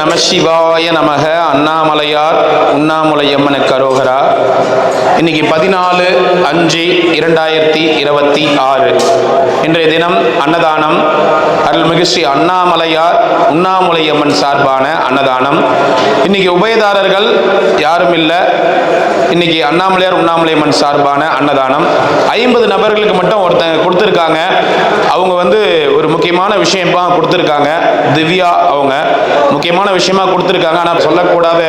நம சிவாய நமக. அண்ணாமலையார் உண்ணாமுலையம்மனுக்கு அரோகரா. இன்னைக்கு 14/5/2026 இன்றைய தினம் அன்னதானம். அருள்மிகு ஸ்ரீ அண்ணாமலையார் உண்ணாமுலையம்மன் சார்பான அன்னதானம். இன்னைக்கு உபயதாரர்கள் யாரும் இல்லை. இன்னைக்கு அண்ணாமலையார் உண்ணாமுலையம்மன் சார்பான அன்னதானம் 50 நபர்களுக்கு மட்டும் ஒருத்தங்க கொடுத்துருக்காங்க. அவங்க ஒரு முக்கியமான விஷயமா கொடுத்துருக்காங்க. திவ்யா அவங்க முக்கியமான விஷயமா கொடுத்துருக்காங்க. ஆனால் சொல்லக்கூடாத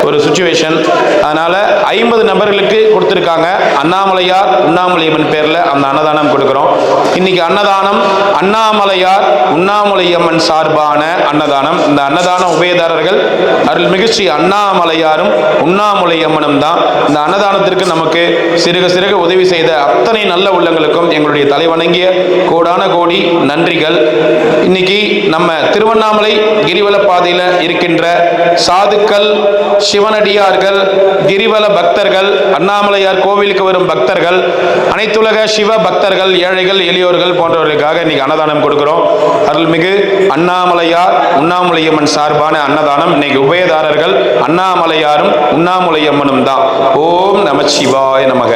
ஒரு சுச்சுவேஷன். அதனால 50 நபர்களுக்கு கொடுத்துருக்காங்க. அண்ணாமலையார் உண்ணாமுலையம்மன் பேர்ல அந்த அன்னதானம் கொடுக்கிறோம். இன்னைக்கு அன்னதானம் அண்ணாமலையார் உண்ணாமுலையம்மன் சார்பான அன்னதானம். இந்த அன்னதான உபயதாரர்கள் அருள்மிகு ஸ்ரீ அண்ணாமலையாரும் உண்ணாமுலையம்மனும் தான். இந்த அன்னதானத்திற்கு நமக்கு சிறுக சிறுக உதவி செய்த அத்தனை நல்ல உள்ளங்களுக்கும் எங்களுடைய தலைவணங்கிய கோடான கோடி நன்றிகள். இன்னைக்கு நம்ம திருவண்ணாமலை கிரிவல பாதையில இருக்கின்ற சாதுக்கள், சிவனடியார்கள், கிரிவல பக்தர்கள், அண்ணாமலையார் கோவிலுக்கு வரும் பக்தர்கள், அனைத்துலக சிவ பக்தர்கள், ஏழைகள், எளியோர்கள் போன்றவர்களுக்காக இன்னைக்கு அன்னதானம் கொடுக்கிறோம். அருள்மிகு அண்ணாமலையார் உண்ணாமுலையம்மன் சார்பான அன்னதானம். இன்னைக்கு உபயதாரர்கள் அண்ணாமலையாரும் உண்ணாமுலையம்மனும் தான். ஓம் நமச்சிவாய நமக.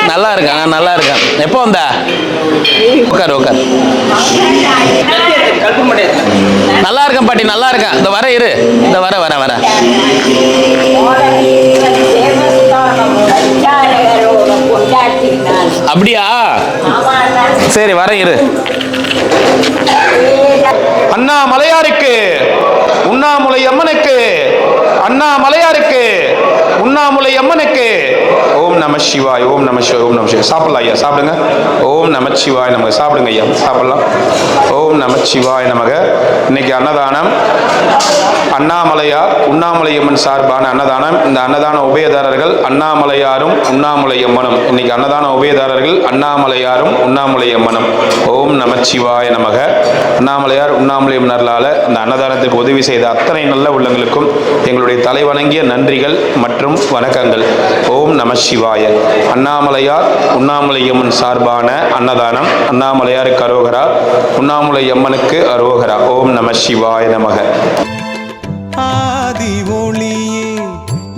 நல்லா இருக்கேன், நல்லா இருக்கேன். எப்போ வந்த? உட்கார் உட்கார். நல்லா இருக்கேன் பாட்டி, நல்லா இருக்கேன். இந்த வர இரு, இந்த வர வர வர. அப்படியா? சரி வர இரு. அண்ணாமலையாருக்கு உண்ணாமுலையம்மனுக்கு, அண்ணாமலையாருக்கு உண்ணாமுலையம்மனுக்கு. ஓம் நம சிவாய், ஓம் நம சிவாய், ஓம் நம சிவாய். சாப்பிடலாம் ஐயா, சாப்பிடுங்க. ஓம் நம சிவாய் நமக. சாப்பிடுங்க ஐயா, சாப்பிடலாம். ஓம் நம சிவாய் நமக. இன்னைக்கு அன்னதானம் அண்ணாமலையார் உண்ணாமுலையம்மன் சார்பான அன்னதானம். இந்த அன்னதான உபயதாரர்கள் அண்ணாமலையாரும் உண்ணாமுலையம்மனும். இன்னைக்கு அன்னதான உபயதாரர்கள் அண்ணாமலையாரும் உண்ணாமுலையம்மனும். ஓம் நம சிவாய நமக. அண்ணாமலையார் உண்ணாமுலையம்மனர்களால் இந்த அன்னதானத்துக்கு உதவி செய்த அத்தனை நல்ல உள்ளங்களுக்கும் எங்களுடைய தலைவணங்கிய நன்றிகள் மற்றும் வணக்கங்கள். ஓம் நம சிவாய. அண்ணாமலையார் உண்ணாமுலையம்மன் சார்பான அன்னதானம். அண்ணாமலையாருக்கு அரோகரா, உண்ணாமுலையம்மனுக்கு அரோகரா. ஓம் நம சிவாய நமக. ஆதி ஒளியே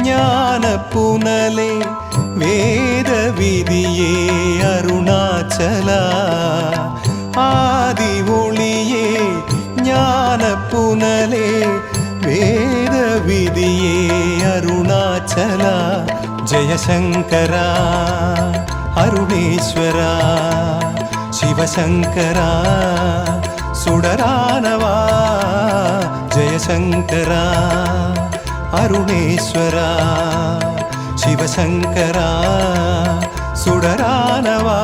ஞான புனலே வேத விதியே அருணாச்சலா. ஆதி ஒளியே ஞான புனலே வேத விதியே அருணாச்சலா. ஜெயசங்கரா அருணேஸ்வரா சிவசங்கரா சுடரானவா. ஜெயசங்கரா அருணேஸ்வரா சிவசங்கரா சுடரானவா.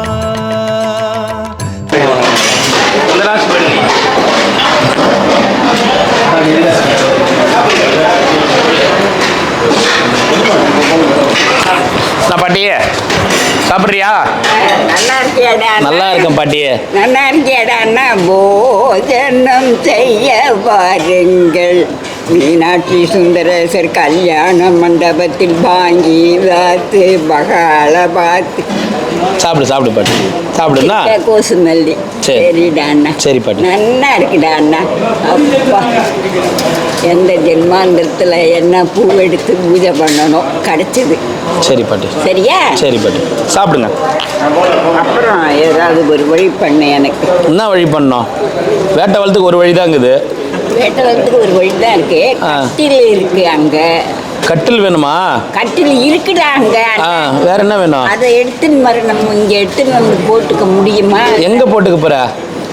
பாட்டியே சாப்பிட்றியா? நல்லா இருக்கியாடா? நல்லா இருக்கேன் பாட்டியே. நல்லா இருக்கியாடான்னா போஜனம் செய்ய வாருங்கள். மீனாட்சி சுந்தரேசர் கல்யாண மண்டபத்தில் வாங்கி வாத்து பகால பார்த்து சாப்பிடு சாப்பிடு பாட்டி சாப்பிடுண்ணா. கோசுமல்லி. சரி. சரிடா அண்ணா. சரி பாட்டி. நல்லா இருக்குடா அண்ணா. அப்பா, எந்த ஜென்மாந்திரத்தில் என்ன பூ எடுத்து பூஜை பண்ணணும் கிடைச்சது. சரி பாட்டி. சரியா? சரி பாட்டி சாப்பிடுங்க. அப்புறம் ஏதாவது ஒரு வழி பண்ணு எனக்கு. என்ன வழி பண்ணோம்? வேட்டை வளத்துக்கு ஒரு வழி தான் இருக்குது. வேட்டை வரத்துக்கு ஒரு வழி தான் இருக்கு. கட்டில் இருக்கு அங்க. கட்டில் வேணுமா? கட்டில் இருக்குடா அங்க. வேற என்ன வேணும்? அதை எடுத்துன்னு வர நம்ம இங்க எடுத்துன்னு வந்து போட்டுக்க முடியுமா? எங்க போட்டுக்க போற?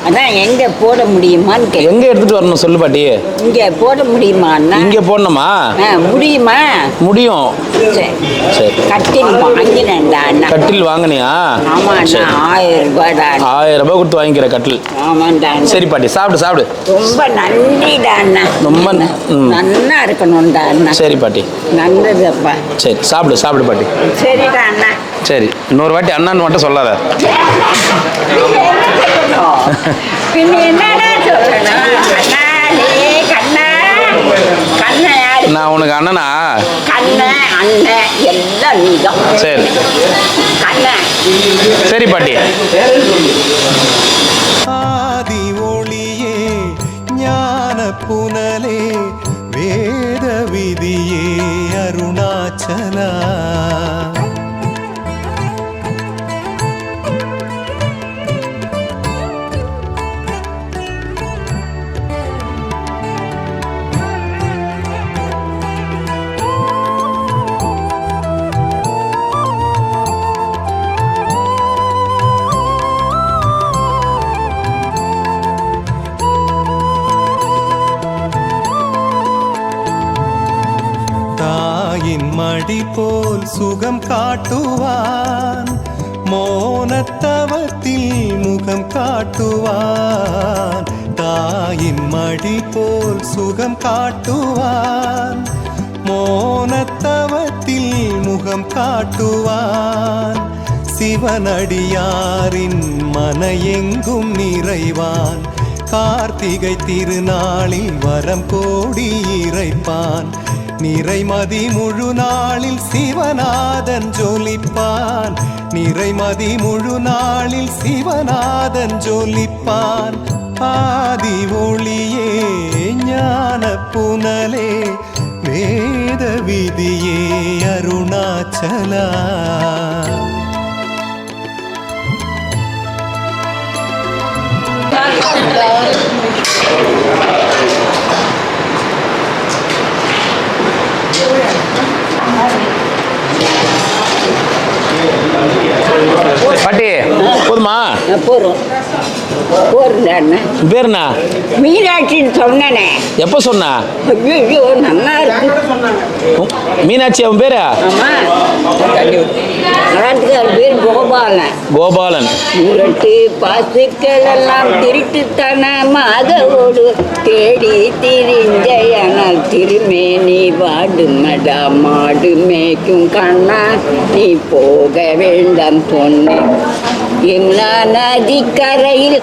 அதான் எங்க போட முடியுமான்னு கேட்க. எங்க எடுத்துட்டு வரணும் சொல்லு பாட்டி. இங்க போட முடியுமா? இங்க போடணுமா? முடியுமா? முடியும். சரி. கட்டில் வாங்கினேன்டா அண்ணா. கட்டில் வாங்கினியா? ஆமா அண்ணா. 1000 ரூபாய்டா. 1000 ரூபாய் கொடுத்து வாங்கிக்கிற கட்டில். ஆமாண்டா. சரி பாட்டி சாப்பிடு சாப்பிடு. ரொம்ப நன்றிடா அண்ணா. ரொம்ப நல்லா இருக்கணும்டா அண்ணா. சரி பாட்டி. நல்லதப்பா. சரி சாப்பிடு சாப்பிடு பாட்டி. சரிடா அண்ணா. சரி இன்னொரு வாட்டி அண்ணான்னு மட்டும் சொல்லாத. பின்ன என்னடா சொல்லணும்? அண்ணா நீ கண்ணா கண்ணா யாரு? நான் உனக்கு அண்ணனா? கண்ண அண்ணன் எல்லாம் நீதான். சரி கண்ணா. சரி பாட்டி. ஆதி ஒளியே ஞான புனலே வேத விதியே அருணாச்சலா. மடி போல் சுகம் காட்டுவான், மோனத்தவத்தில் முகம் காட்டுவான். தாயின் மடி போல் சுகம் காட்டுவான், மோனத்தவத்தில் முகம் காட்டுவான். சிவனடியாரின் மன எங்கும் நிறைவான், கார்த்திகை திருநாளில் வரம் கோடி இறைப்பான். நிறைமதி முழு நாளில் சிவநாதன் ஜொலிப்பான், நிறைமதி முழு நாளில் சிவநாதன் ஜொலிப்பான். ஆதி ஒளியே ஞான புனலே வேத விதியே அருணாச்சலா. பாட்டி போதுமா? போறோம் போறேன். பேர் என்ன? மீனாட்சின்னு சொன்னேனே. எப்போ சொன்னா? ஐயோ நல்லா இருக்கு. மீனாட்சி அவன் பேரு? ஆமா நாட்டுக்கார பேர் கோபாலன். கோபாலன். முரட்டு பாசுக்கள் எல்லாம் திருட்டுத்தனமாக ஓடு தேடி திரிஞ்சையானால் திருமேனி வாடுமடா மாடு மேய்க்கும் கண்ணா நீ போக வேண்டாம் பொண்ணு. யமுனா நதிக்கரையில்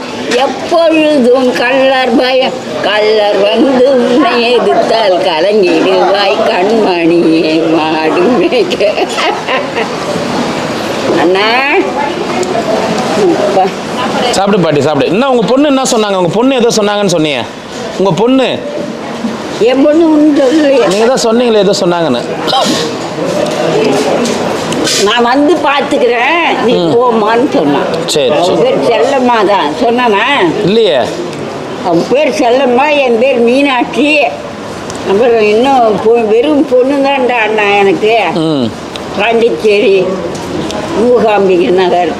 எப்பொழுதும் கள்ளர் பயம், கள்ளர் வந்து உன்னை எதிர்த்தால் கலங்கிடுவாய் கண்மணியே மாடு மேய்க்க. அண்ணா சாப்பிடு பாட்டி சாப்பிடு. என்ன உங்க பொண்ணு என்ன சொன்னாங்க? உங்க பொண்ணு ஏதோ சொன்னாங்கன்னு சொன்னீங்க. உங்க பொண்ணு? என் பொண்ணு ஒன்றும் சொல்லலையே. நீங்க தான் சொன்னீங்களே ஏதோ சொன்னாங்கன்னு. நான் வந்து பார்த்துக்கிறேன் நீ போமான்னு சொன்னான். சரி அவன் பேர் செல்லம்மா தான் சொன்னானா? இல்லையே. அவன் பேர் செல்லம்மா, என் பேர் மீனாட்சி. அப்புறம் இன்னும் வெறும் பொண்ணுதான்டா அண்ணா எனக்கு. பாண்டிச்சேரி மூகாம்பிகை நகர்.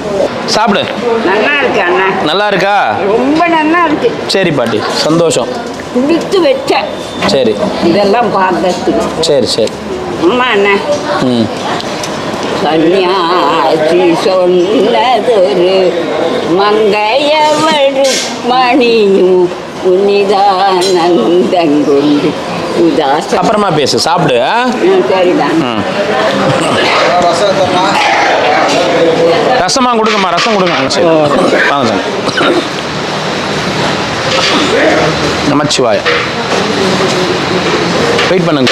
சாப்பிடு. நல்லா இருக்கு அண்ணா. நல்லா இருக்கா? ரொம்ப நல்லா இருக்கு. சரி பாட்டி சந்தோஷம். குடித்து வச்சேன். சரி இதெல்லாம் பார்க்கறதுக்கு. சரி சரி. அம்மா அண்ணா சன்னியாசி சொன்னதொரு மங்கையவழு மணியும் புனிதானந்தங்கொண்டு உதாச. அப்புறமா பேசு சாப்பிடு. சரிதான். ரசமா கொடுங்கம்மா. ரசம் கொடுங்க. சரி வாங்க சார். நமச்சிவாய. வெயிட் பண்ணுங்க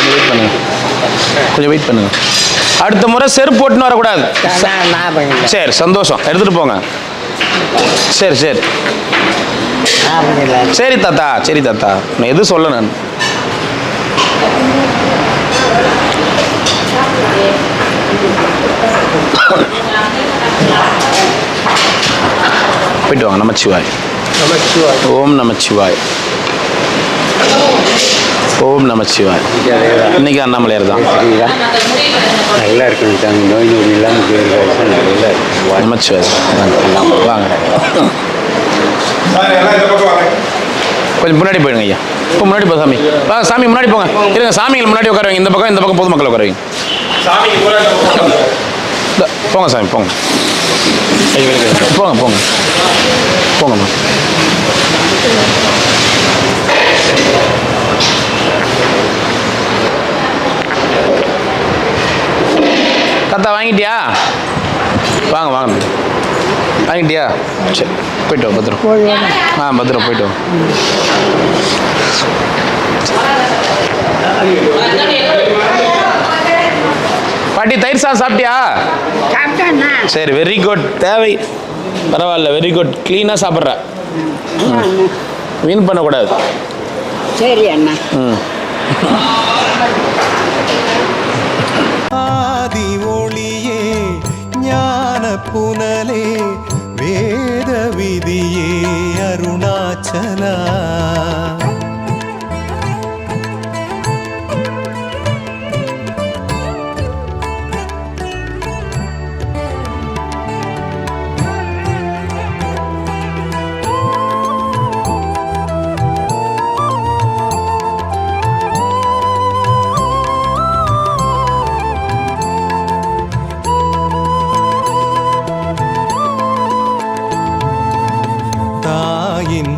கொஞ்சம் வெயிட் பண்ணுங்க. அடுத்த முறை செருப்பு போட்டுன்னு வரக்கூடாது. ஞாபகம் இல்லை. சரி, சந்தோஷம். எடுத்துட்டு போங்க. சரி சரி ஞாபகம் இல்லை. சரி தாத்தா, சரி தாத்தா, நான் எது சொல்ல நான். போயிட்டு வாங்க. நமச்சிவாய். ஓம் நமச்சிவாய். ஓம் நமச்சிவாய். இன்னைக்கு அண்ணாமலையார் தான். நல்லா இருக்கணும், நோய் நொடி இல்லாமல் நல்லா இருக்கும். நமச்சிவாய். வாங்க கொஞ்சம் முன்னாடி போயிடுங்க ஐயா. இப்போ முன்னாடி போ சாமி. வாங்க சாமி, முன்னாடி போங்க. இருங்க, சாமிகள் முன்னாடி உட்காருவீங்க. இந்த பக்கம் பொதுமக்கள் உட்காருவீங்க. போங்க சாமி, போங்க போங்க போங்க போங்கம்மா. தாத்தா வாங்கிட்டியா? வாங்க வாங்க. வாங்கிட்டியா? சரி, போயிட்டு வா. பத்திரம். பத்திரம், போயிட்டு வா. பாட்டி, தயிர் சாதம் சாப்பிட்டியா? சரி, வெரி குட். தேவை பரவாயில்ல, வெரி குட். க்ளீனாக சாப்பிட்ற. வீண் பண்ணக்கூடாது. சரி அண்ணா. ஆதி ஒளியே ஞான புனலே வேத விதியே அருணாச்சலா.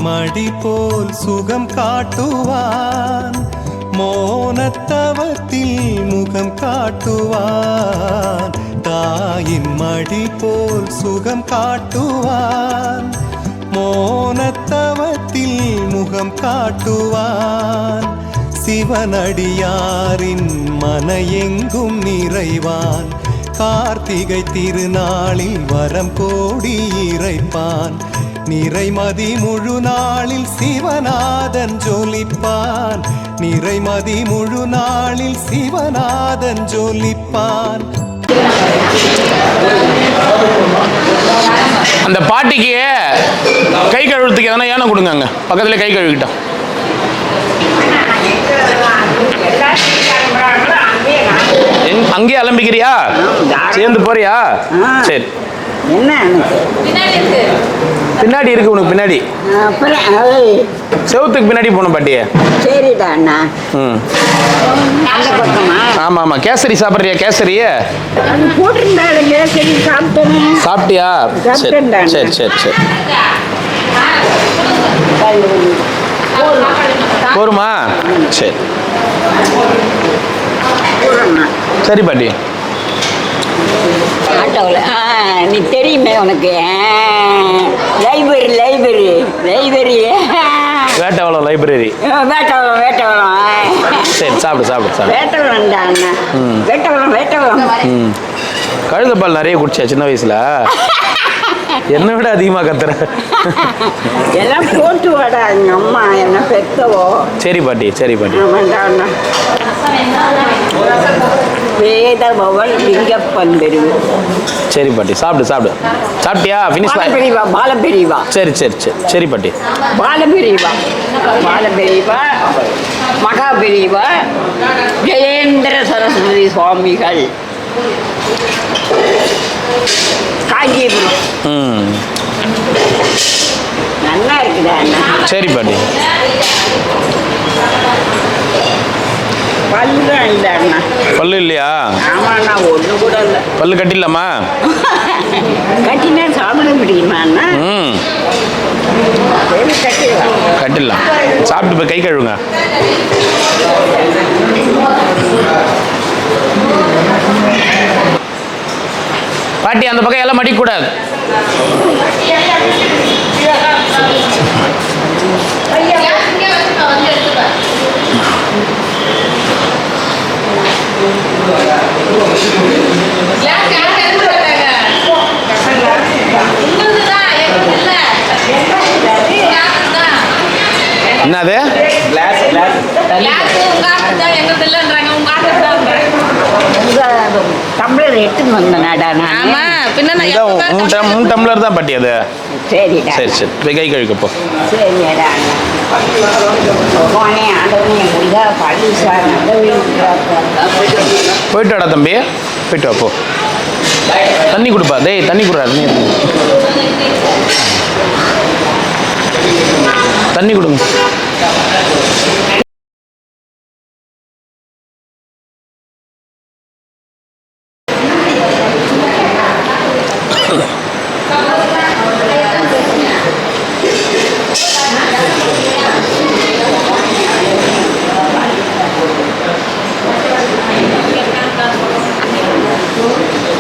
மடி போல் சுகம் காட்டுவான், மோனத்தவத்தில் முகம் காட்டுவான். தாயின் மடி போல் சுகம் காட்டுவான், மோனத்தவத்தில் முகம் காட்டுவான். சிவனடியாரின் மனையெங்கும் நிறைவான், கார்த்திகை திருநாளில் வரம் கோடி இறைப்பான். நிறைமதி முழு நாளில் சிவநாதன் ஜொலிப்பான், நிறைமதி முழு நாளில் சிவநாதன் ஜொலிப்பான். அந்த பாட்டிக்கு கை கழுவுறதுக்கு எதனா ஏனம் கொடுங்க. அங்கே பக்கத்துல கை கழுவிக்கிட்டான். அங்கேயே அலம்பிக்கிறியா? சேர்ந்து போறியா? சரி. பின்னாடி இருக்கு உனக்கு. பின்னாடி செவுத்துக்கு பின்னாடி போகணும் பாட்டியே. சரிடா அண்ணா. ஆமா ஆமா. கேசரி சாப்பிட்றியா? கேசரிய சாப்பிட்டியா? சரி சரி சரி சரி. போருமா? சரி சரி பாட்டி. ஆட்டோவில் நீ தெரியுமே உனக்கு. Library library library Vettavalam library. Vettavalam. சரி, சாப்பிடு சாப்பிடு சாப்பிடு. வேட்டவளம்டா அண்ணா. வேட்டவளம். கழுதப்பால் நிறைய குடிச்சா சின்ன வயசுல? என்னை விட அதிகமாக கத்துற. எல்லாம் போட்டு வாடா எங்க அம்மா என்ன பெத்தவோ. சரி பாட்டி, சரி பாட்டி. வேத பவன் லிங்கப்பன் பெருவு. சரி பாட்டி, சாப்பிடு சாப்பிடு. சாப்பிட்டியா? ஃபினிஷ் பெரியவா பாலபெரியவா. சரி சரி சரி சரி பாட்டி. பாலபெரியவா மகாபெரியவா ஜெயேந்திர சரஸ்வதி சுவாமிகள் காஞ்சிபுரம். நல்லா இருக்குதா அண்ணா? சரி பாட்டி. பல்லுதான் இல்லை அண்ணா. பல்லு இல்லையா? ஆமாண்ணா, ஒன்று கூட இல்லை. பல்லு கட்டிடலாமா? கட்டினா சாப்பிட முடியுமா அண்ணா? கட்டிடலாம். சாப்பிட்டு போய் கை கழுவுங்க. பாட்டி, அந்த பக்கம் எல்லாம் மடிக்கூடாது. என்னது டம்ளர் எடுத்துன்னு வந்தேனாடா நான். மூணு டம்ளர் தான் பாட்டி அது. சரிடா. சரி சரி போய் கை கழுவிக்கப்போ. சரிடா. போனே ஆண்டவனே முடிதா பள்ளி சார் நல்ல போயிட்டு வாடா தம்பி, போயிட்டு வாப்போ. தண்ணி கொடுப்பா. டேய் தண்ணி கொடுறா. தண்ணி கொடுங்க.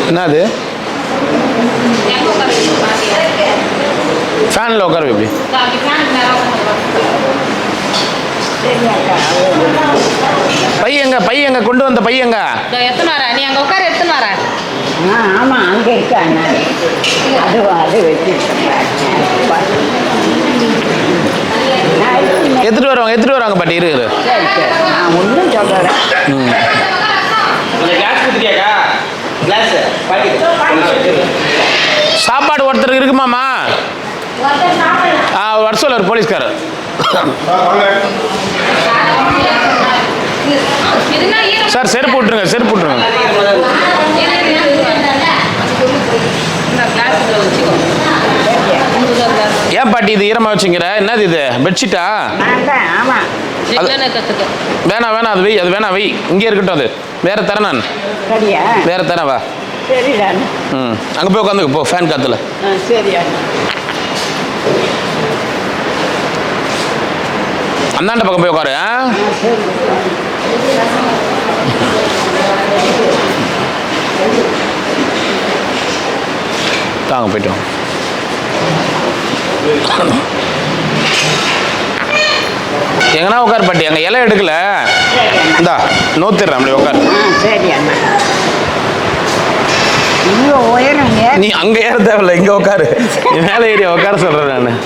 என்னது ஃபேனில் உட்காரு எப்படி? பையங்க கொண்டு வந்த பையங்க எத்தனை வர நீ அங்கே உட்கார எடுத்துன்னு வர. ஆமாம் அங்கே இருக்காங்க. அது எடுத்துட்டு வருவாங்க பாட்டி. இருக்கு நான் ஒன்றும் சொல்கிறேன். சாப்பாடு ஒருத்தருக்கு இருக்குமாம்மா? வர சொல்ல ஒரு போலீஸ்காரர். சார் செருப்பு விட்டுருங்க. ஏன் பாட்டி இது ஈரமா வச்சுங்கிற? என்னது இது பெட்ஷீட்டா? வேணாம் அது வை. இங்கே இருக்கட்டும். அது வேற தரேன் நான். வேற தரேன் வா. அங்கே போய் உட்காந்துக்கு போ ஃபேன் காத்துல. அந்தாண்ட பக்கம் போய் உட்காரு. தாங்க போயிட்டு வாங்க. எங்கன்னா உட்கார் பாட்டி. அங்கே இலை எடுக்கல. இந்தா நோத்திடுறேன் அப்படி உட்காரு. நீ அங்கே ஏற தேவையில்ல, இங்கே உட்காரு. மேலே ஏறி உட்கார சொல்கிறேன் நான்.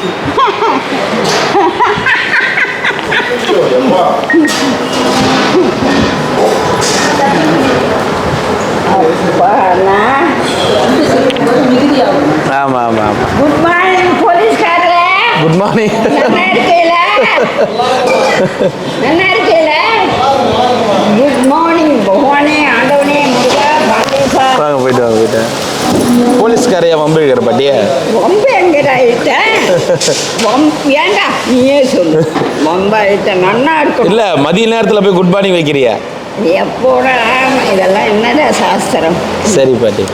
ஆமாம். குட் மார்னிங் போலீஸ்காரரே. Good morning. நல்லா இருக்கீல? குட் மார்னிங் பகவானே ஆண்டவனே முருகா பாலேசா. வாங்க போயிட்டு போலீஸ்காரையா வம்பு இருக்கிற பாட்டியா? வம்பு எங்கடா ஆயிட்டேன்? ஏண்டா நீயே சொல்லு. வம்பு ஆயிட்டேன் நல்லா இருக்கும். இல்லை மதிய நேரத்தில் போய் குட் மார்னிங் வைக்கிறியா? எப்போடா இதெல்லாம் என்னடா சாஸ்திரம்? சரி பாட்டி.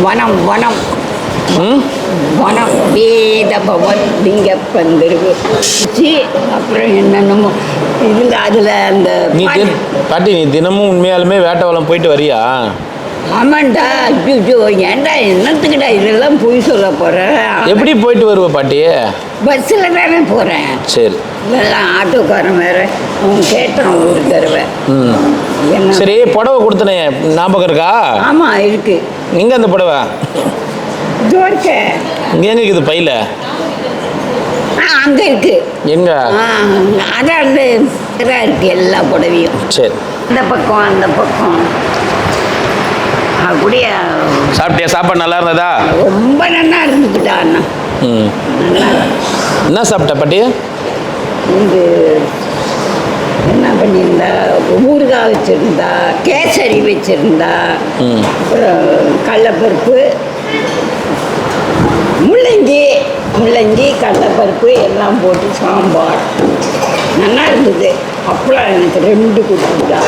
வனம் வேத பவன் லிங்கப்பந்திருவு அப்புறம் என்னென்னமோ இதில் அதில் அந்த பாட்டி நீ தினமும் உண்மையாலுமே வேட்டவலம் போயிட்டு வரியா? ஆமாண்டா. ஐயோ ஏன்டா என்னத்துக்குடா இதெல்லாம் போய் சொல்ல போகிறேன்? எப்படி போயிட்டு வருவ பாட்டி? பஸ்ஸில் தானே போகிறேன். சரி. இதெல்லாம் ஆட்டோக்காரன் வேற அவன் கேட்டான் ஒரு தடவை. என்ன சரி புடவை கொடுத்தனே ஞாபகம் இருக்கா? ஆமாம் இருக்கு. எங்கே அந்த புடவை? இங்கே எங்கே இருக்குது பையில? அங்கே இருக்கு. எங்க? அதான் இருக்கு எல்லா புடவையும். சரி. அந்த பக்கம் அப்படியே. சாப்பிட்டியா? சாப்பாடு நல்லா இருந்ததா? ரொம்ப நல்லா இருந்துச்சுடா அண்ணா. என்ன சாப்பிட்ட பாட்டி? இது என்ன பண்ணியிருந்தா ஊறுகாய் வச்சுருந்தா, கேசரி வச்சுருந்தா, அப்புறம் கடலப்பருப்பு, முள்ளங்கி கடலப்பருப்பு எல்லாம் போட்டு சாம்பார் நல்லா இருந்தது. அப்பளம் எனக்கு 2 கொடுத்துட்டா.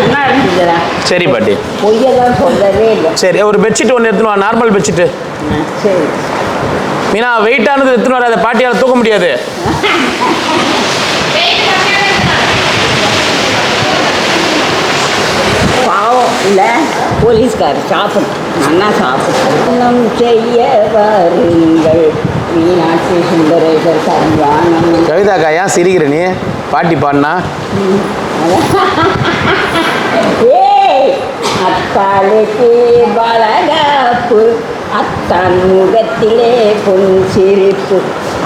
நல்லா இருந்ததுடா. சரி பாட்டி. பொய்யெல்லாம் சொல்லவே இல்லை. சரி ஒரு பெட்ஷீட் ஒன்று எடுத்துன்னு வா. Normal bedsheet. சரி மீனா வெயிட்டானது எடுத்துன்னு வராத, பாட்டியால் தூக்க முடியாது. பாவம் இல்லை போலீஸ்கார் சாப்பிட்டு நல்லா சாப்பிட்டோம் செய்ய வாருங்கள் மீனாட்சி சுந்தரேசர் கல்யாணம். கவிதாக்கா ஏன் சிரிக்கிற நீ பாட்டி பாடினா? ஏய் அத்தாளுக்கு பலகாப்பு அத்தான் முகத்திலே பொன் சிரிப்பு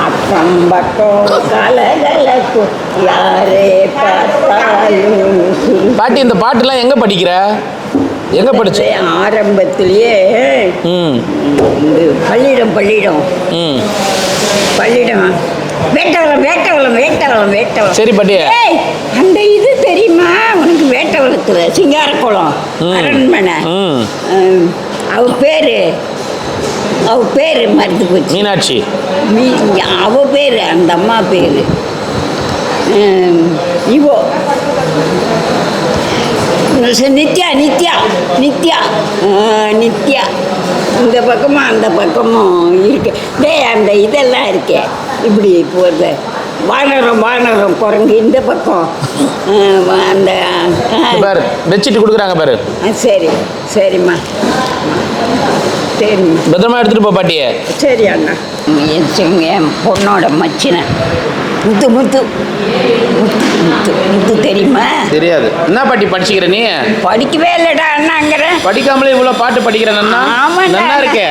அக்கம் பக்கம் கலகலப்பு யாரே பார்த்தாலும் பாட்டி இந்த பாட்டுலாம் எங்கே படிக்கிற? எங்கே படிச்ச? ஆரம்பத்திலேயே பள்ளியிடம் வேட்டவளம். சரி பாட்டி. அந்த இது தெரியுமா உனக்கு? வேட்டவளத்துல சிங்காரக்குளம் அரண்மனை. அவ பேரு மறந்து போச்சு. மீனாட்சி. அவ பேரு, அந்த அம்மா பேரு இவோ நித்யா. இந்த பக்கமும் அந்த பக்கமும் இருக்கு. அந்த இதெல்லாம் இருக்கே இப்படி போகிறது. வானரம் குரங்கு இந்த பக்கம் அந்த பெட்ஷீட் கொடுக்குறாங்க பாரு. சரிம்மா பத்திரமா எடுத்துட்டு போ பாட்டியே. சரி அண்ணா. என் பொண்ணோட மச்சின முத்து தெரியுமா? தெரியாது. என்ன பாட்டி படிச்சுக்கிற நீ? படிக்கவே இல்லடா அண்ணாங்கிற. படிக்காமலே இவ்வளோ பாட்டு படிக்கிறேன் அண்ணா. ஆமா நல்லா இருக்கே.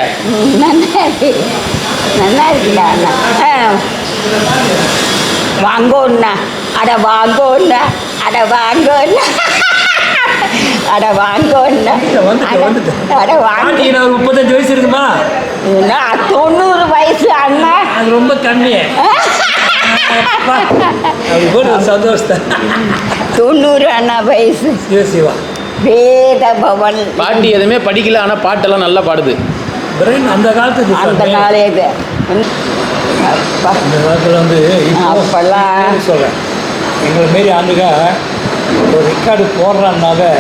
நல்லா இருக்குடா அண்ணா. வாங்கோண்ணா அட வாங்கோண்ணா அட வாங்கோண்ணா. 35 வயசு இருக்குமா? 90 வயசு அண்ணா. அது ரொம்ப கம்மி. சந்தோஷம். 90 அண்ணா வயசு. சிவா வேத பவன். பாட்டி எதுவுமே படிக்கல, ஆனால் பாட்டெல்லாம் நல்லா பாடுது. அந்த காலத்துக்கு அந்த நாளே இது அந்த காலத்தில் வந்து அப்பெல்லாம் சொல்கிறேன். எங்களை மாரி ஆண்டுக ஒரு ரெக்கார்டு போடுறான்னாவே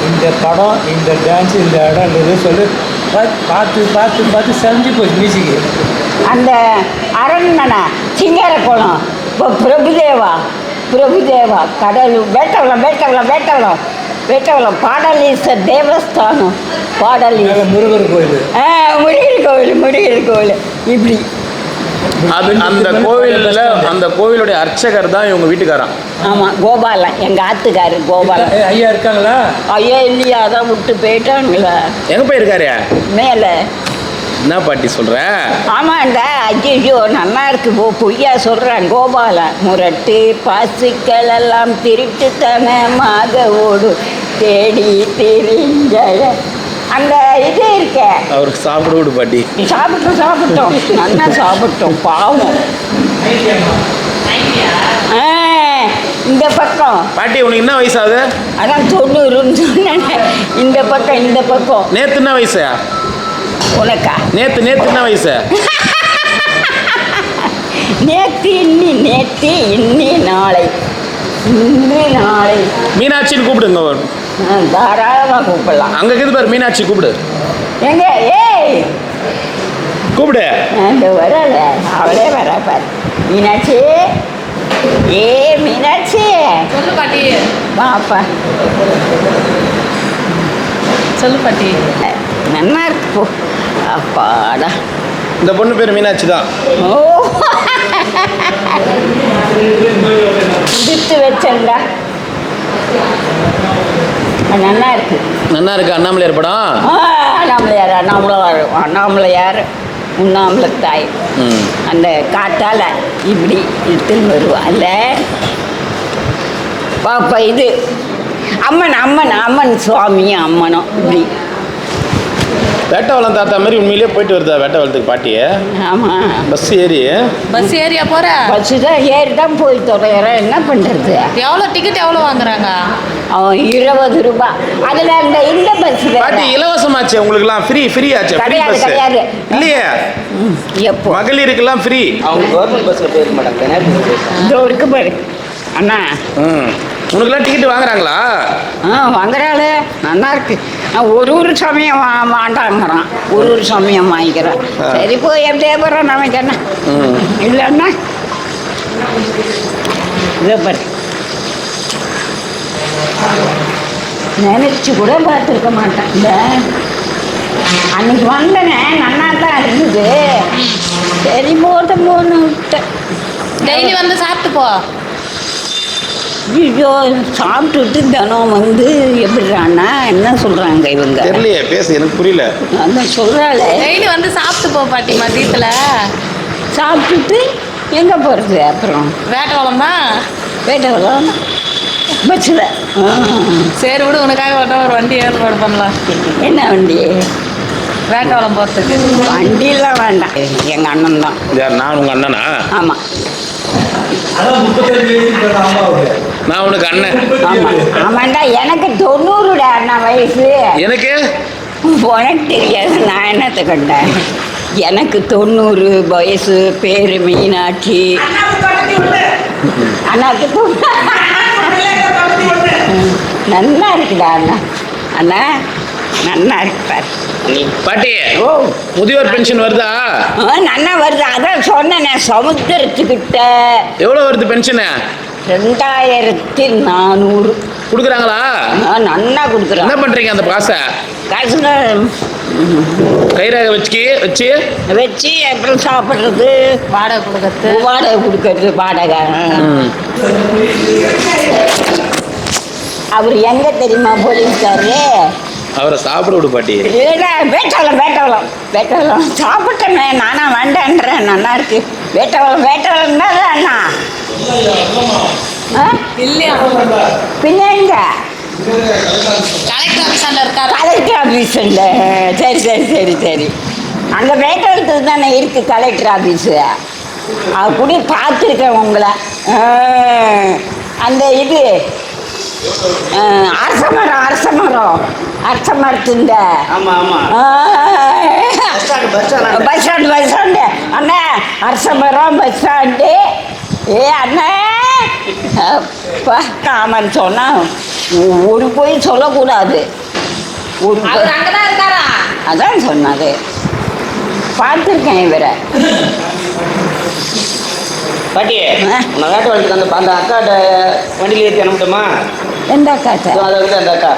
இந்த படம், இந்த டான்ஸு, இந்த இடம்ன்றது சொல்லி பார்த்து செஞ்சு போச்சு மியூசிக்கு. அந்த அரண்மனை சிங்காரக்குளம் இப்போ பிரபுதேவா கடல் வேட்டவளம் பாடலீஸ்வர் தேவஸ்தானம் முருகர் கோயில் இப்படி. அந்த கோவிலில் அந்த கோவிலுடைய அர்ச்சகர் தான் இவங்க வீட்டுக்காரன். ஆமாம், கோபாலன் எங்கள் ஆத்துக்காரு கோபாலன். ஐயா இருக்காங்களா? ஐயா இல்லையா, அதான் விட்டு போயிட்டாங்களா. எங்கே போயிருக்காரு? மேலே. என்ன பாட்டி சொல்கிற? ஆமாண்டா. ஐயோ நல்லா இருக்கு. பொய்யா சொல்கிறேன். கோபாலன் முரட்டு பாசுக்கள் எல்லாம் திருட்டுத்தனமாக ஓடு தேடி தெரிஞ்ச அந்த இது இருக்க. அவருக்கு சாப்பிட விடு பாட்டி. சாப்பிட்டோம் நல்லா சாப்பிட்டோம். பாவம். இந்த பக்கம் பாட்டி உனக்கு என்ன வயசாகுது? அதான் 90ன்னு சொன்னேன். இந்த பக்கம் நேற்று என்ன வயசு உனக்கா? நேற்று என்ன வயசு? நேற்று இன்னி நாளை மீனாட்சின்னு கூப்பிடுங்க. தாராளமாக கூப்பிடலாம். அங்கே இருக்குது பாரு, மீனாட்சி கூப்பிடு. எங்க? ஏய் கூப்பிடு. அந்த வரல, அவளே வர பாரு. மீனாட்சி, மீனாட்சி சொல்லு பாட்டி. வாப்பா. சொல்லு பாட்டி. நல்லா இருக்கு போ. அப்பாடா. இந்த பொண்ணு பேர் மீனாட்சி தான். ஓ விட்டு வச்சேன்டா. நல்லா இருக்கு. அண்ணாமலையார் படம். அண்ணாமலையார் உண்ணாமலத்தாய். அந்த காட்டால இப்படி இழுத்துன்னு வருவா. அல்ல பாப்பா. இது அம்மன் சுவாமியும் அம்மனும் இப்படி வேட்டவளம் தாத்தா மாதிரி உண்மையிலேயே போயிட்டு வருதா வேட்டவளத்துக்கு பாட்டியே? ஆமாம். பஸ் ஏரியா போகிற பஸ்ஸு தான் ஏறி தான் போய் தொலைகிறேன். என்ன பண்ணுறது? எவ்வளோ டிக்கெட் எவ்வளோ வாங்குறாங்க? 20 ரூபாய். அதில் இந்த பஸ் பாட்டி இலவசமாச்சு உங்களுக்குலாம். ஃப்ரீ ஆச்சு. கிடையாது இல்லையே. எப்போ மகளிருக்கெல்லாம் ஃப்ரீ. அவங்க கவர்மெண்ட் பஸ்ஸில் போயிருக்க மாட்டாங்க. இதோ இருக்கு பாரு அண்ணா. உனக்குலாம் டிக்கெட் வாங்குறாங்களா? வாங்குறாள். நல்லா இருக்கு. ஒரு சமயம் வாண்டாங்கிறான், ஒரு சமயம் வாங்கிக்கிறான். சரி போய் எப்படியே போகிறோம் நமக்கு என்ன இல்லைன்னா. இதை பாரு நினைச்சு கூட பார்த்துருக்க மாட்டேன். இந்த அன்னைக்கு வந்தனே நன்னா தான் இருந்தது. சரி போன்னு விட்டேன். டெய்லி வந்து சாப்பிட்டு போ. ஐயோ சாப்பிட்டுட்டு தினம் வந்து எப்படிறான்னா என்ன சொல்கிறாங்க இவங்க தெரியலையே, பேசு, எனக்கு புரியல. அதான் சொல்கிறாளே டெய்லி வந்து சாப்பிட்டு போ பாட்டி மதியத்தில். சாப்பிட்டுட்டு எங்கே போகிறது அப்புறம்? வேட்டவளம் தான். வேட்டவளம் பஸ்ஸில். சரி விடு, உனக்காக ஒரு வண்டி ஏற்பாடு பண்ணலாம். என்ன வண்டி? வேட்டவளம் போகிறதுக்கு. வண்டியெல்லாம் வேண்டாம், எங்கள் அண்ணன் தான். யார், நான் உங்கள் அண்ணனா? ஆமாம் அதான் 35 வயசு அம்மாவுக்கு. நான் உனக்கு அண்ணன். ஆமாம் ஆமாண்டா. எனக்கு 90 அண்ணா வயசு. எனக்கு உனக்கு தெரியாது, நான் என்னத்தை கண்டேன். எனக்கு 90 வயசு. பேர் மீனாட்சி. அண்ணாக்கு நல்லா இருக்குடா அண்ணா. அண்ணா நல்லா இருப்பார். பாட்டி, ஓ முதியோர் பென்ஷன் வருதா? நல்லா வருது. அதான் சொன்னேன் சமுத்திரத்துக்கிட்ட. எவ்வளோ வருது பென்ஷனு? 2400 கொடுக்குறாங்களா? நல்லா கொடுக்குறாங்க. என்ன பண்ணுறீங்க அந்த காசை? காசுல கைராக வச்சு வச்சு அப்புறம் சாப்பிட்றது, வாடகை கொடுக்கறது. வாடகை கொடுக்கறது. வாடகை அவர் எங்கே தெரியுமா போலீஸ்காரு? அவரை சாப்பிட விடு பாட்டி. வேட்டவளம் சாப்பிட்டேனே. நானா வேண்டான்றேன். நல்லா இருக்கு வேட்டவளம் தான் அண்ணா. இல்லையா? பின்ன எங்க கலெக்டர் ஆஃபீஸாண்ட இருக்காரு. கலெக்டர் ஆஃபீஸ் இல்லை. சரி அங்கே வேட்டவளத்தில் தானே இருக்குது கலெக்டர் ஆஃபீஸு. கூட பார்த்துருக்கேன் உங்களை. அந்த இது அரச மரத்துண்ட. பஸ் ஸ்டாண்டு அண்ணா. அரச மரம் பஸ் ஸ்டாண்டு. அண்ணா காமன் சொன்னா ஒரு போய் சொல்லக்கூடாது. அவர் அங்கதான் இருக்காரா? அதான் சொன்னாரு. பார்த்துருக்கேன் இவரை. பாட்டி நம்ம வேட்டவளத்துக்கு அந்த அக்காட்ட வண்டியில் ஏற்றி அனுப்பிட்டோமா? எந்த அக்காட்ட? அதை வந்து அந்த அக்கா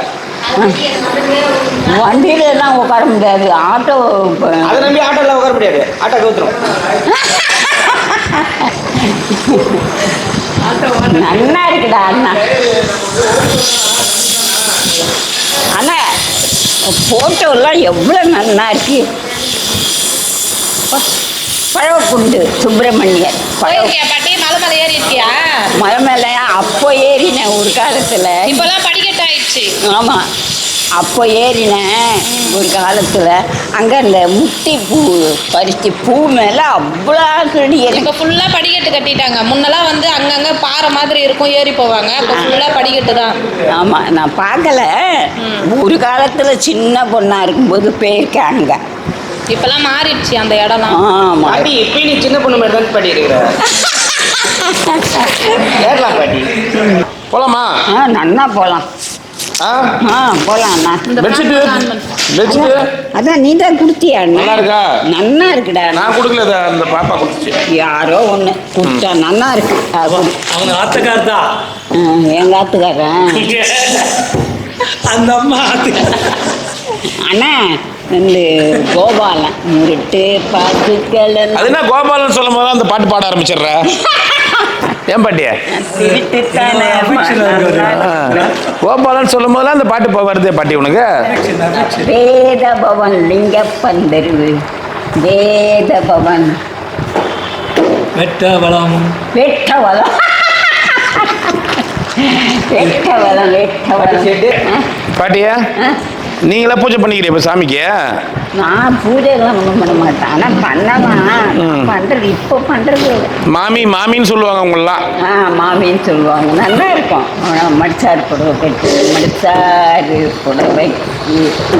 வண்டியில எல்லாம் உட்கார முடியாது. ஆட்டோ அதை நம்பி ஆட்டோலாம் உட்கார முடியாது. ஆட்டோ கவுத்துரும். நல்லா இருக்குடா அண்ணா. அண்ணா போட்டோலாம் எவ்வளோ நல்லா இருக்கு. பழவக்குண்டு சுப்பிரமணியர். போயிருக்கியா பாட்டி? மலை ஏறி இருக்கியா? மலை மேலே அப்போ ஏறினேன் ஒரு காலத்தில். இப்பெல்லாம் படிக்கட்டு ஆயிடுச்சு. ஆமாம், அப்போ ஏறினேன் ஒரு காலத்தில். அங்கே அந்த முட்டி பூ பறிச்சு பூ மேலே அவ்வளோ செடி. இப்போ ஃபுல்லாக படிக்கட்டு கட்டிட்டாங்க. முன்னெல்லாம் வந்து அங்கங்கே பாறை மாதிரி இருக்கும், ஏறி போவாங்க. இப்போ ஃபுல்லாக படிக்கட்டு தான். ஆமாம், நான் பார்க்கல. ஒரு காலத்தில் சின்ன பொண்ணாக இருக்கும்போது போயிருக்கேன் அங்கே. இப்பெல்லாம் மாறிடுச்சு அந்த இடம்லாம். ஆமாம் பாட்டி இப்போ நீ சின்ன பொண்ணு மாதிரி தான் பாட்டி இருக்கிற. ஏறலாம் பாட்டி. போலாமா? நன்னா போகலாம். போகலாம் அண்ணா. பெட்ஷீட்டு அதான் நீ தான் கொடுத்தியா? நல்லா இருக்கா? நல்லா இருக்குடா. நான் கொடுக்கல, அந்த பாப்பா கொடுத்துச்சு. யாரோ ஒன்று கொடுத்தா நல்லா இருக்கு. அவங்க ஆத்தக்கார் தான். எங்கள் ஆத்துக்காரன் அந்த அம்மா அண்ணா. இந்த கோபாலன் முருட்டு பாட்டுக்கள். அது என்ன கோபாலன் சொல்லும் போது அந்த பாட்டு பாட ஆரம்பிச்சிடுற? ஏன் பாட்டிய கோபாலன் சொல்லும் போதெல்லாம் அந்த பாட்டு வருதே பாட்டி உனக்கு? வேதபவன் லிங்கப்பந்தருவு வேதபவன் வெட்டவளம் பாட்டியா, நீங்களா பூஜை பண்ணிக்கிறீங்க இப்போ சாமிக்கு? நான் பூஜைலாம் ஒன்றும் பண்ண மாட்டேன். ஆனால் பண்ணலாம் பண்ணுறது. இப்போ பண்ணுறது மாமின்னு சொல்லுவாங்க உங்களெலாம். மாமின்னு சொல்லுவாங்க. நல்லா இருக்கும். மடிச்சார் புடவை கட்டி மடிச்சார் புடவை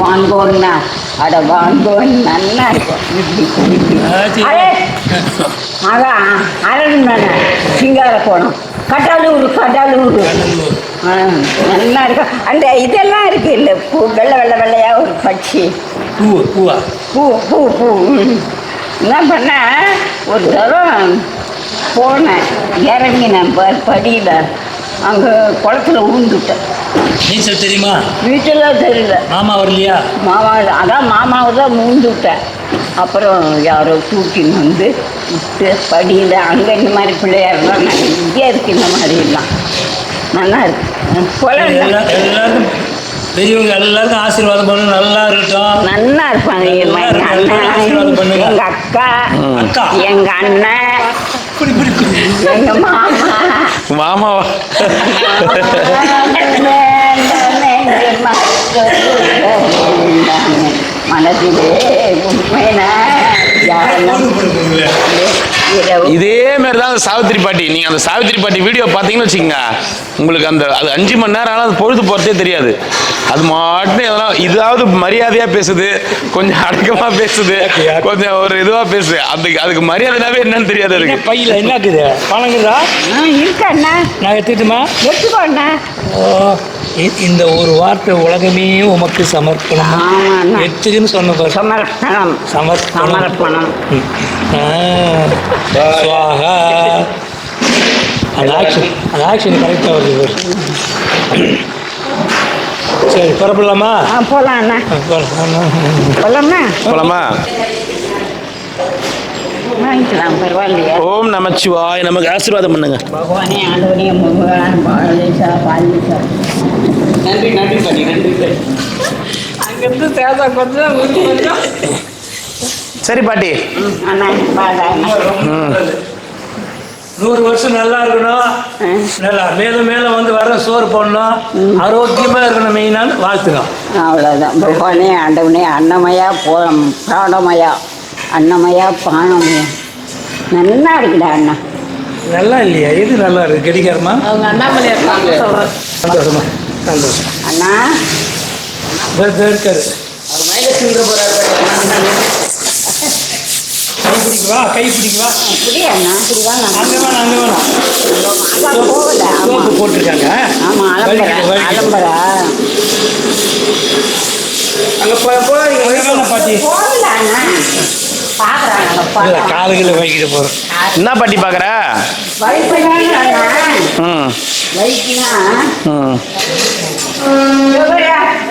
வாங்கோன்னா அட வாங்கோன்னு நல்லா இருக்கும். அதான் அரண்மனை சிங்கார கோணம் கடலூர் நல்லா இருக்கும். அந்த இதெல்லாம் இருக்கு இல்லை, பூ வெள்ளையா ஒரு பட்சி. பூ என்ன பண்ண ஒரு தரம் போனேன், இறங்கினேன் படியில். அங்கே குளத்துல விழுந்துட்டேன். நீச்சல் தெரியுமா? வீட்டில் தெரியல. மாமா வரலையா? மாமா அதான் மாமாவை தான் மூந்து விட்டேன். அப்புறம் யாரோ தூக்கின்னு வந்து விட்டு படியில் அங்கே இந்த மாதிரி பிள்ளையாரெல்லாம் நிறைய இருக்குது. இந்த மாதிரிலாம் நல்லா இருக்கு. போல எல்லாருக்கும் பெரியவங்க எல்லாருக்கும் ஆசீர்வாதம் பண்ணு. நல்லா இருக்கட்டும். நல்லா இருப்பாங்க. எங்கள் அண்ணன், எங்கள் அக்கா, எங்கள் அண்ணன், எங்கள் மாமா மாமாவா? மனதிலே உண்மையான இதே மாதிரி தான் சாவித்திரி பாட்டி. நீங்கள் அந்த சாவித்திரி பாட்டி வீடியோ பார்த்தீங்கன்னு வச்சுக்கோங்க, உங்களுக்கு அந்த அது 5 மணி நேரம் ஆனால் அது பொழுது போகிறதே தெரியாது. அது மாட்டுன்னு எதனால் இதாவது மரியாதையாக பேசுது, கொஞ்சம் அடக்கமாக பேசுது, கொஞ்சம் ஒரு இதுவாக பேசுது. அதுக்கு மரியாதைனாவே என்னன்னு தெரியாது. அதுக்கு பையில என்ன இருக்குது? பணங்குதா இருக்கண்ணா? நான் எடுத்துட்டுமா? எடுத்துக்கோண்ணா. ஓ, இந்த ஒரு வார்த்தை உலகமே உமக்கு சமர்ப்பணம். எத்துக்குன்னு சொன்ன பாரு. சமர்ப்பணம். சமர்ப்பணம். சுவாகா. அந்த ஆக்ஷன் கரெக்டாக வருது. சரி, புறப்படலாமா? போகலாம் அண்ணா. போகலாமா? போலாமா? வாங்கிக்கலாம், பரவாயில்லையா? ஓம் நமச்சிவாய். நமக்கு ஆசீர்வாதம் பண்ணுங்க. பகவானே, ஆண்டவனே, முருகன், பாலேசா, பாலேசா. நன்றி நன்றி பாட்டி, நன்றி பாட்டி. அங்கிருந்து தேவை கொஞ்சம் கொஞ்சம். சரி பாட்டி. அண்ணா பாடா. 100 வருஷம் நல்லா இருக்கணும். நல்லா மேலும் மேலும் வந்து வர சோறு போடணும். ஆரோக்கியமாக இருக்கணும். மெயினான வாழ்த்துக்கணும். அவ்வளோதான். பகவானே, ஆண்டவனே, அன்னமயா பிராணமயா, அன்னமயா பானமயா. நல்லா இருக்குடா அண்ணா. நல்லா இல்லையா? எது நல்லா இருக்கு? கெடிகாரமா? அவங்க அண்ணாமலையா சொல்கிறேன். சந்தோஷமா? சந்தோஷம். அண்ணா இருக்காரு. கை பிடிக்குவா? அப்படியா அண்ணா? அப்படி வாங்க. அங்கே வேணாம், அங்கே வேணாம். போகல. சோப்பு போட்டிருக்காங்க. ஆமாம், அலம்பரா. அங்கே பாட்டி போகல அண்ணா. பார்க்குறாங்க. காலுகளை வைக்கிட்டு போகிறோம். என்ன பாட்டி பார்க்குற? வைப்புதாங்க அண்ணா. ம் வைக்கினா ம்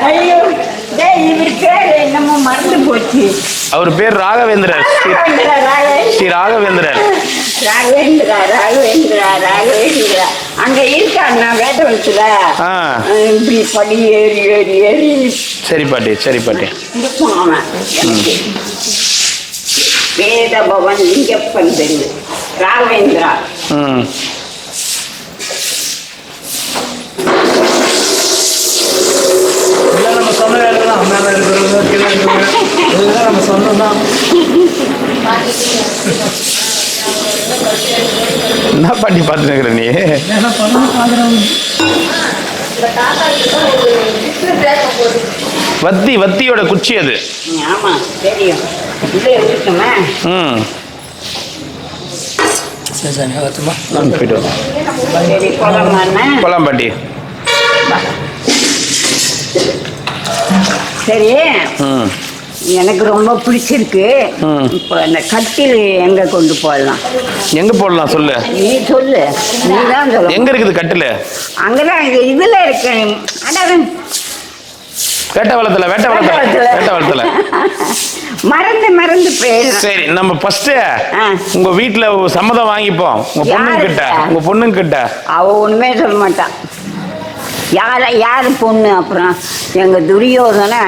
ஐயோ, டேய், இவர் பேர் என்னமோ மறந்து போச்சு. அவர் பேர் ராகவேந்திரர். ஸ்ரீ ராகவேந்திரர். ராகவேந்திரா அங்க இருக்காண்ணா வேட்டவளத்துல. இப்படி படி ஏறி ஏறி ஏறி. சரி பாட்டி, சரி பாட்டி. இருப்பான் அவன். எனக்கு வேத பவன் லிங்கப்பன் தெரியுது. ராகவேந்திரா. ம் நம்ம சொன்ன வேலை தான். மேலே இருக்கிறவங்க கீழே இருக்கிறவங்க இதெல்லாம் நம்ம சொன்னோம்தான். என்ன பாட்டி பார்த்துருக்குற நீ? என்ன பண்ணணும் பார்க்குறவங்க. வத்தியோட குச்சி அது. ஆமா, தெரியும். இது இருக்குமா? ம் சரி சாமி, வரட்டுமா? போயிட்டு சரி, போலாமாண்ணா? போலாம் பாட்டி. சரி, ம் எனக்கு ரொம்ப பிடிச்சிருக்கு. இப்போ அந்த கட்டில் எங்க கொண்டு போடலாம்? எங்க போடலாம் சொல்லு. நீ சொல்லு. நீ தான் சொல்லு. எங்க இருக்குது கட்டில்? அங்கதான் இதுல இருக்கு. வேட்டவளத்துல மறந்து போயிடும். சரி, நம்ம ஃபர்ஸ்ட் உங்க வீட்டுல சம்மதம் வாங்கிப்போம். உங்க பொண்ணுங்க கிட்ட. அவ ஒண்ணுமே சொல்ல மாட்டான். யாரு பொண்ணு? அப்புறம் எங்க துரியோதனை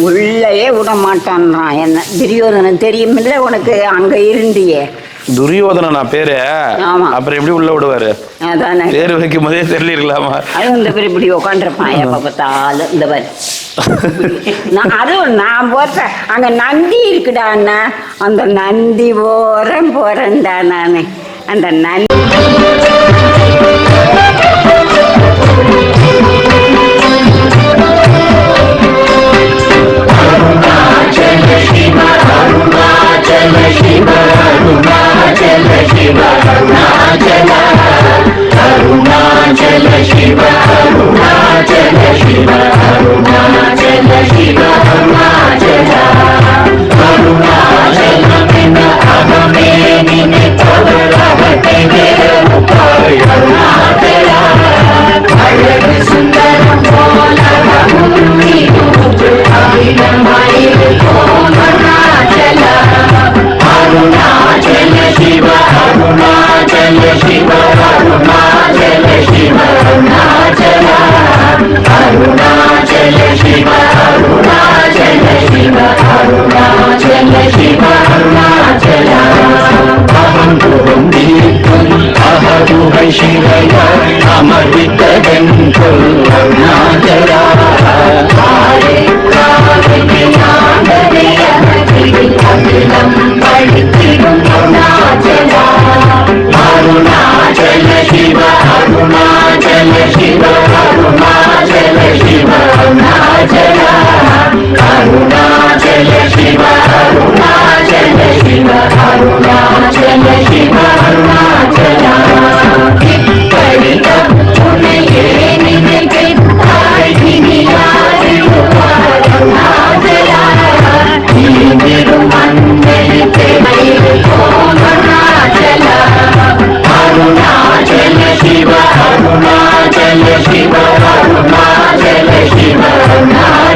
உள்ளே விட மாட்டான்றான். என்ன துரியோதனன் தெரியுமில்ல உனக்கு? அங்க இருந்தியே. துரியோதனா பேரு? ஆமா. அப்புறம் எப்படி உள்ள விடுவாரு? அதானே பேரு வைக்கும் போதே தெரியலாமா? அது இந்த பேர் இப்படி உட்காந்துருப்பான். எப்ப பார்த்தாலும் இந்த மாதிரி. அதுவும் நான் போறேன். அங்க நந்தி இருக்குடா அண்ணா. அந்த நந்தி போறேன்டா நானு. அந்த நந்தி அழகு சுந்தரம் அருணாச்சல சிவ அருணாச்சல அகம் புகும் நீக்கும் அகதுகை சிறைய அமர்வித்ததென் சொல் அருணாச்சலா படித்திடும் அருணாச்சலா அருணாச்சல சிவ அருணாச்சல சிவ அருணாச்சல சிவ அருணாச்சலா அருணாச்சல சிவ அருணாச்சல சிவ அருணாச்சல சிவ அருணாச்சலா இப்படி உன்னையே நினைத்தாய் இனி யாரிடுவார் அருணாச்சலா நீங்கிடும் அன்னை தேவையிருப்போம் அருணாச்சலா அருணாச்சல சிவ அருணாச்சல சிவ அருணாச்சல சிவ அருணாச்சல